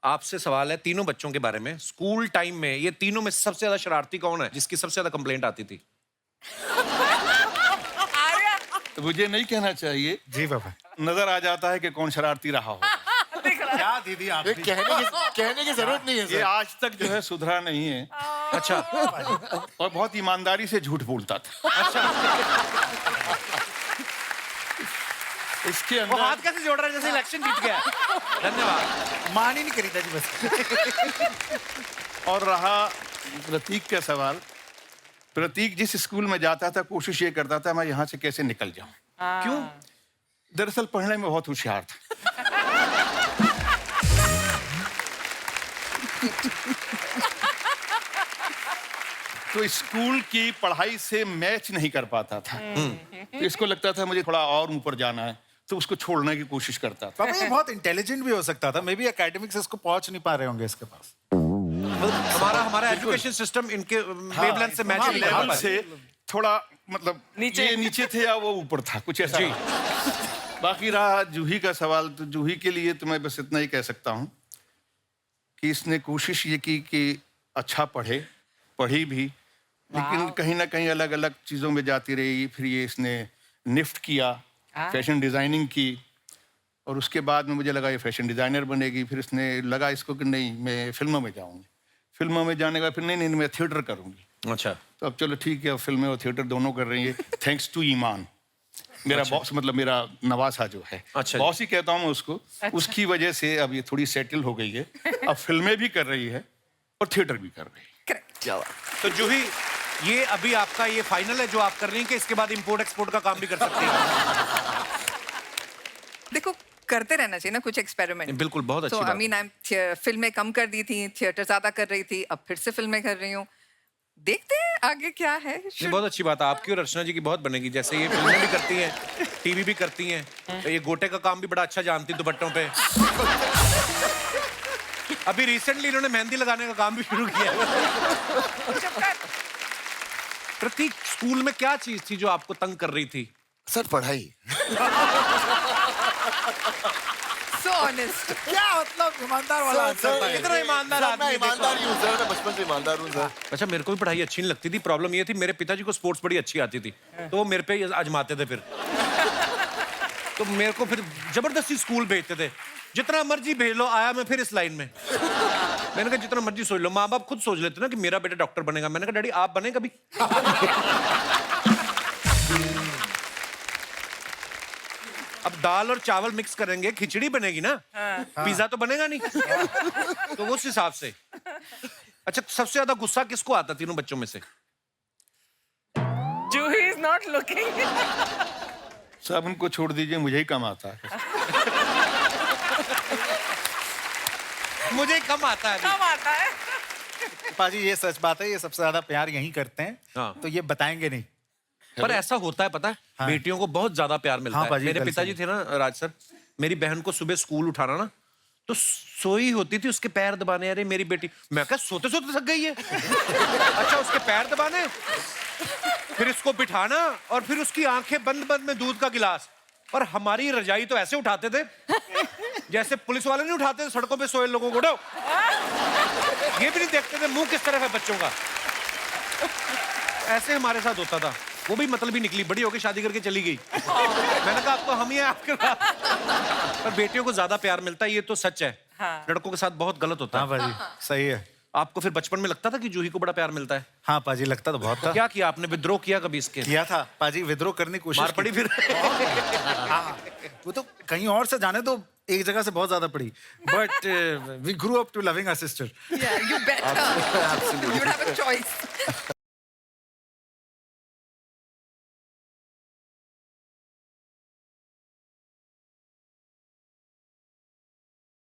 आपसे सवाल है तीनों बच्चों के बारे में। स्कूल टाइम में ये तीनों में सबसे ज्यादा शरारती कौन है, जिसकी सबसे ज्यादा कंप्लेंट आती थी? तो मुझे नहीं कहना चाहिए, जी बाबा। नजर आ जाता है कि कौन शरारती रहा हो। क्या दीदी आप कहने की जरूरत नहीं है ये सर। आज तक जो है सुधरा नहीं है अच्छा। और बहुत ईमानदारी से झूठ बोलता था। इसके वो हाथ अंदर कैसे जोड़ रहा है जैसे इलेक्शन जीत गया? धन्यवाद। मान ही नहीं करी था जी बस। और रहा प्रतीक का सवाल, प्रतीक जिस स्कूल में जाता था कोशिश ये करता था मैं यहाँ से कैसे निकल जाऊं। क्यों? दरअसल पढ़ने में बहुत होशियार था। तो स्कूल की पढ़ाई से मैच नहीं कर पाता था। तो इसको लगता था मुझे थोड़ा और ऊपर जाना है, तो उसको छोड़ने की कोशिश करता था। बाबा ये बहुत इंटेलिजेंट भी हो सकता था, मे बी एकेडमिक से इसको पहुंच नहीं पा रहे होंगे इसके पास। हमारा एजुकेशन सिस्टम इनके वेवलेंथ से मैच नहीं कर लेवल पा से थोड़ा मतलब ये नीचे थे या वो ऊपर था, कुछ ऐसा। जी। बाकी रहा जूही का सवाल, तो जूही के लिए तो मैं बस इतना ही कह सकता हूँ कि इसने कोशिश ये की कि अच्छा पढ़ी भी, लेकिन कहीं ना कहीं अलग अलग चीज़ों में जाती रही। फिर ये इसने निफ्ट किया, फैशन डिज़ाइनिंग की, और उसके बाद में मुझे लगा ये फैशन डिज़ाइनर बनेगी। फिर इसने लगा इसको कि नहीं मैं फिल्मों में जाऊँगी। फिल्मों में जाने का फिर नहीं मैं थिएटर करूँगी। अच्छा। तो अब चलो ठीक है, अब फिल्में और थिएटर दोनों कर रही है, थैंक्स टू ईमान। मेरा बॉस मतलब मेरा नवासा जो है, अच्छा बॉस ही कहता हूँ मैं उसको। उसकी वजह से अब ये थोड़ी सेटल हो गई है, अब फिल्में भी कर रही है और थिएटर भी कर रही है। तो जूही, ये अभी आपका ये फाइनल है जो आप कर रही हैं कि इसके बाद इंपोर्ट एक्सपोर्ट का काम भी कर सकती हैं? देखो करते रहना चाहिए ना कुछ एक्सपेरिमेंट। बिल्कुल, बहुत अच्छी तो बात आई मीन फिल्में कम कर दी थी, थिएटर ज्यादा कर रही थी, अब फिर से फिल्में कर रही हूँ। देखते हैं आगे क्या है। ये बहुत अच्छी बात है, आपकी और अर्चना जी की बहुत बनेगी। जैसे ये फिल्में भी करती हैं, टीवी भी करती हैं, तो ये गोटे का काम भी बड़ा अच्छा जानती हैं दुपट्टों पे। अभी रिसेंटली इन्होंने मेहंदी लगाने का काम भी शुरू किया है। प्रतीक, स्कूल में क्या चीज थी जो आपको तंग कर रही थी? सर पढ़ाई। So honest. क्या मतलब ईमानदार वाला आंसर था ये। कितना ईमानदार सर, आदमी मैं है, देखो। ईमानदार ही हूँ सर, मैं बचपन से ईमानदार हूँ सर। अच्छा, मेरे को भी पढ़ाई अच्छी नहीं लगती थी। प्रॉब्लम ये थी मेरे पिताजी को स्पोर्ट्स बड़ी अच्छी आती थी, तो वो मेरे पे ही आजमाते थे। फिर तो मेरे को फिर जबरदस्ती स्कूल भेजते थे। जितना मर्जी भेज लो, आया मैं फिर इस लाइन में। मैंने कहा जितना मर्जी सोच लो, माँ बाप खुद सोच लेते ना कि मेरा बेटा डॉक्टर बनेगा। मैंने कहा डैडी आप बने कभी? अब दाल और चावल मिक्स करेंगे, खिचड़ी बनेगी ना, पिज्जा तो बनेगा नहीं। तो उस हिसाब से। अच्छा, सबसे ज्यादा गुस्सा किसको आता तीनों बच्चों में से? Juhi is not looking. सब उनको छोड़ दीजिए, मुझे ही कम आता है। मुझे कम आता है अभी। कम आता है। पाजी ये सच बात है, ये सबसे ज्यादा प्यार यहीं करते हैं। हाँ। तो ये बताएंगे नहीं। पर ऐसा होता है, पता है, हाँ। बेटियों को बहुत ज्यादा प्यार मिलता हाँ, है। बाजी, मेरे कल पिताजी से। थे ना राज सर, मेरी बहन को सुबह स्कूल उठाना ना, तो सोई होती थी, उसके पैर दबाने। अरे मेरी बेटी, मैं कहा सोते सोते थक गई है। अच्छा, उसके पैर दबाने, फिर इसको बिठाना, और फिर उसकी आंखें बंद बंद में दूध का गिलास। और हमारी रजाई तो ऐसे उठाते थे जैसे पुलिस वाले नहीं उठाते थे सड़कों पे सोए लोगों को। उठो, ये भी नहीं देखते थे मुंह किस तरफ है बच्चों का। ऐसे हमारे साथ होता था। वो भी मतलब ही निकली, बड़ी होके शादी करके चली गई। मैंने कहा अब तो हम ही हैं आपके साथ। पर बेटियों को ज्यादा प्यार मिलता है, ये तो सच है। हाँ। लड़कों के साथ बहुत गलत होता हाँ है। पाजी सही है। आपको फिर बचपन में लगता था कि जूही को बड़ा प्यार मिलता है? हाँ पाजी लगता तो बहुत था। क्या किया आपने, विद्रोह किया कभी इसके? किया था पाजी, विद्रोह करने की कोशिश मार पड़ी की। फिर? हाँ, वो तो कहीं और से जाने तो एक जगह से बहुत ज्यादा पड़ी, but we grew up to loving our sister. Yeah, you better. You would have a choice.